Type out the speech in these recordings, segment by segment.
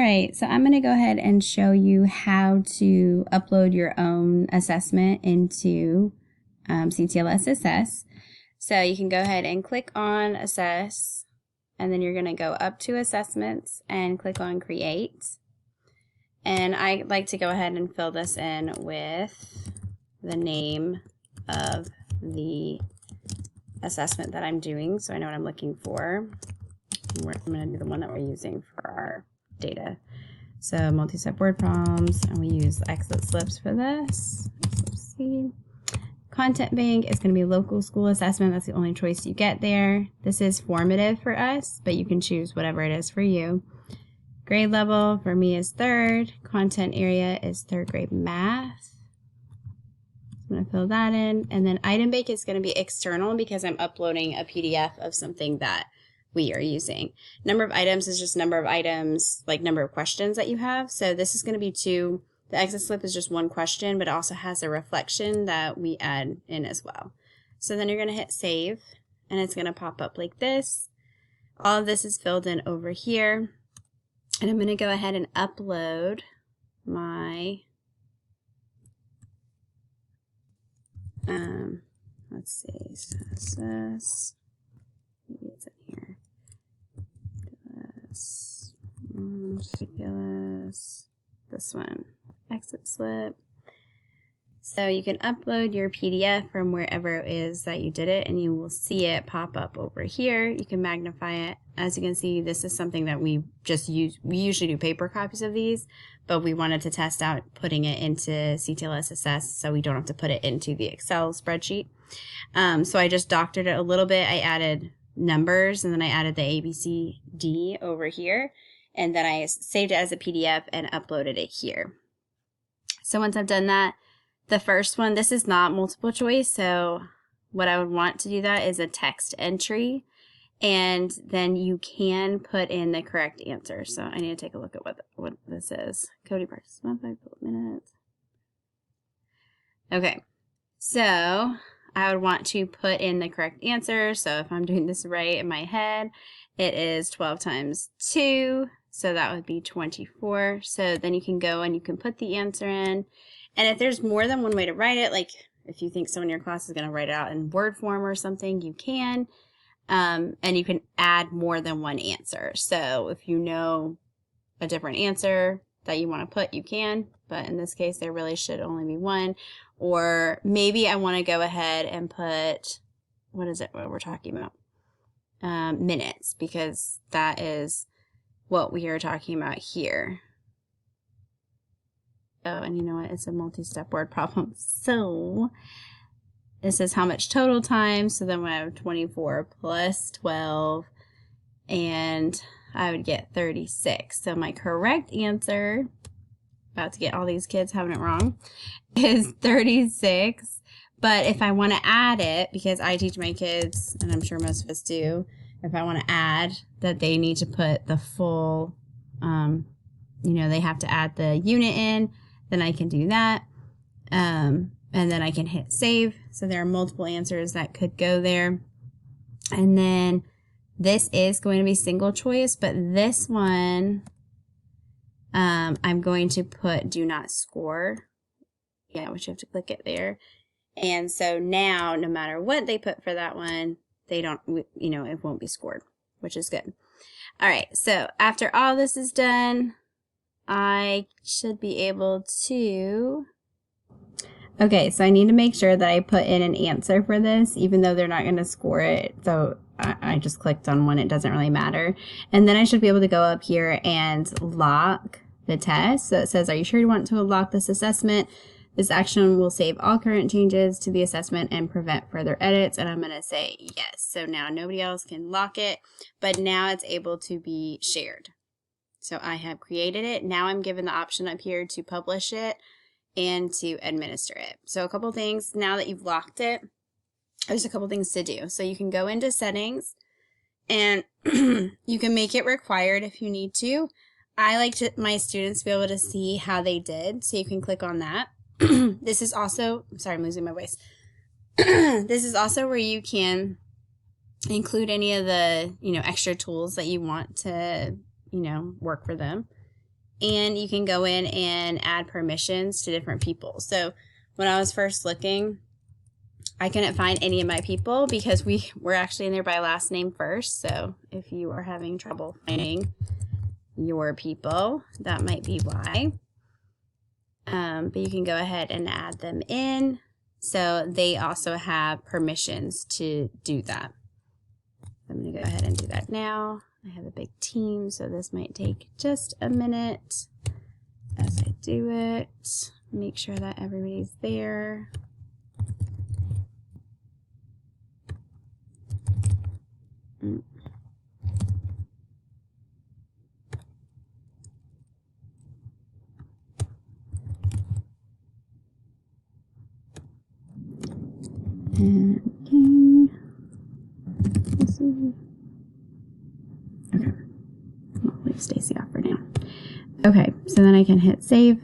right, so I'm going to go ahead and show you how to upload your own assessment into CTLS Assess. So you can go ahead and click on Assess, and then you're going to go up to Assessments and click on Create. And I like to go ahead and fill this in with the name of the assessment that I'm doing, so I know what I'm looking for. I'm going to do the one that we're using for our data. So multi-step word problems, and we use exit slips for this. Let's see. Content bank is going to be local school assessment. That's the only choice you get there. This is formative for us, but you can choose whatever it is for you. Grade level for me is 3rd. Content area is 3rd grade math. I'm going to fill that in. And then item bank is going to be external because I'm uploading a PDF of something that we are using. Number of items is just number of items, like number of questions that you have. So this is going to be 2. The exit slip is just 1 question, but it also has a reflection that we add in as well. So then you're going to hit save, and it's going to pop up like this. All of this is filled in over here. And I'm going to go ahead and upload my, let's see, assess, maybe it's in here, CTLS, this one, exit slip. So you can upload your PDF from wherever it is that you did it, and you will see it pop up over here. You can magnify it. As you can see, this is something that we just use. We usually do paper copies of these, but we wanted to test out putting it into CTLS Assess so we don't have to put it into the Excel spreadsheet. So I just doctored it a little bit. I added numbers, and then I added the ABCD over here, and then I saved it as a PDF and uploaded it here. So once I've done that, the first one, this is not multiple choice, so what I would want to do that is a text entry, and then you can put in the correct answer. So I need to take a look at what this is. Cody practice 5 minutes. Okay, so I would want to put in the correct answer. So if I'm doing this right in my head, it is 12 times 2, so that would be 24. So then you can go and you can put the answer in. And if there's more than one way to write it, like if you think someone in your class is going to write it out in word form or something, you can. And you can add more than one answer. So if you know a different answer that you want to put, you can. But in this case, there really should only be one. Or maybe I want to go ahead and put, what is it, what we're talking about? Minutes, because that is what we are talking about here. Oh, and you know what? It's a multi-step word problem. So this is how much total time. So then we have 24 plus 12, and I would get 36. So my correct answer, about to get all these kids having it wrong, is 36. But if I want to add it, because I teach my kids, and I'm sure most of us do, if I want to add that they need to put the full, they have to add the unit in, then I can do that. And then I can hit save. So there are multiple answers that could go there. And then this is going to be single choice, but this one, I'm going to put do not score. Yeah, which you have to click it there. And so now, no matter what they put for that one, they don't, it won't be scored, which is good. All right, so after all this is done, I should be able to, okay, so I need to make sure that I put in an answer for this, even though they're not going to score it. So I just clicked on one, it doesn't really matter. And then I should be able to go up here and lock the test. So it says, are you sure you want to lock this assessment? This action will save all current changes to the assessment and prevent further edits. And I'm going to say yes. So now nobody else can lock it, but now it's able to be shared. So I have created it. Now I'm given the option up here to publish it and to administer it. So a couple things, now that you've locked it, there's a couple things to do. So you can go into settings, and you can make it required if you need to. I like my students to be able to see how they did, so you can click on that. This is also, sorry, I'm losing my voice. This is also where you can include any of the, extra tools that you want to, work for them. and you can go in and add permissions to different people. So when I was first looking, I couldn't find any of my people because we were actually in there by last name first. So if you are having trouble finding your people, that might be why. But you can go ahead and add them in. So they also have permissions to do that. I'm going to go ahead and do that now. I have a big team, so this might take just a minute as I do it. Make sure that everybody's there. And game. Let's see. Okay. I'll leave Stacy off for now. Okay, so then I can hit save.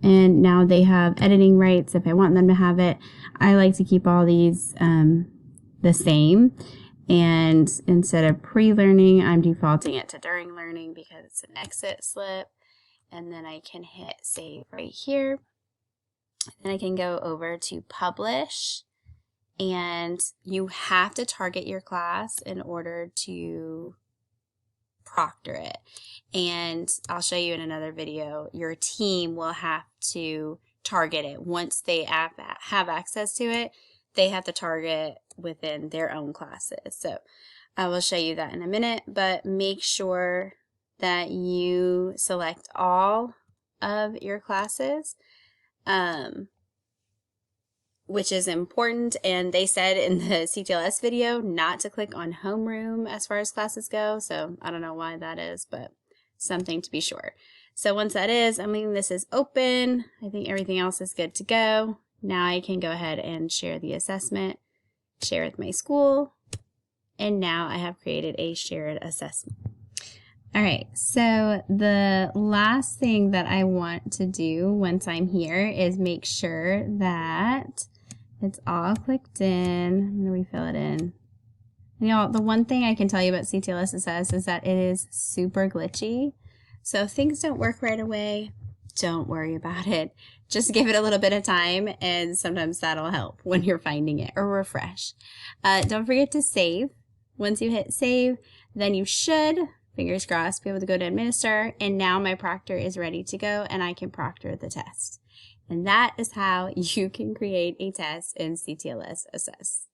And now they have editing rights if I want them to have it. I like to keep all these the same. And instead of pre-learning, I'm defaulting it to during learning because it's an exit slip. And then I can hit save right here. Then I can go over to publish. And you have to target your class in order to proctor it. And I'll show you in another video, your team will have to target it. Once they have access to it, they have to target within their own classes. So I will show you that in a minute, but make sure that you select all of your classes, which is important. And they said in the CTLS video not to click on homeroom as far as classes go. So I don't know why that is, but something to be sure. So once that is, this is open. I think everything else is good to go. Now I can go ahead and share the assessment, share with my school, and now I have created a shared assessment. All right, so the last thing that I want to do once I'm here is make sure that it's all clicked in. I'm going to refill it in. You know, the one thing I can tell you about CTLS SS is that it is super glitchy. So if things don't work right away, don't worry about it. Just give it a little bit of time, and sometimes that'll help when you're finding it, or refresh. Don't forget to save. Once you hit save, then you should, fingers crossed, be able to go to administer, and now my proctor is ready to go and I can proctor the test. And that is how you can create a test in CTLS SS.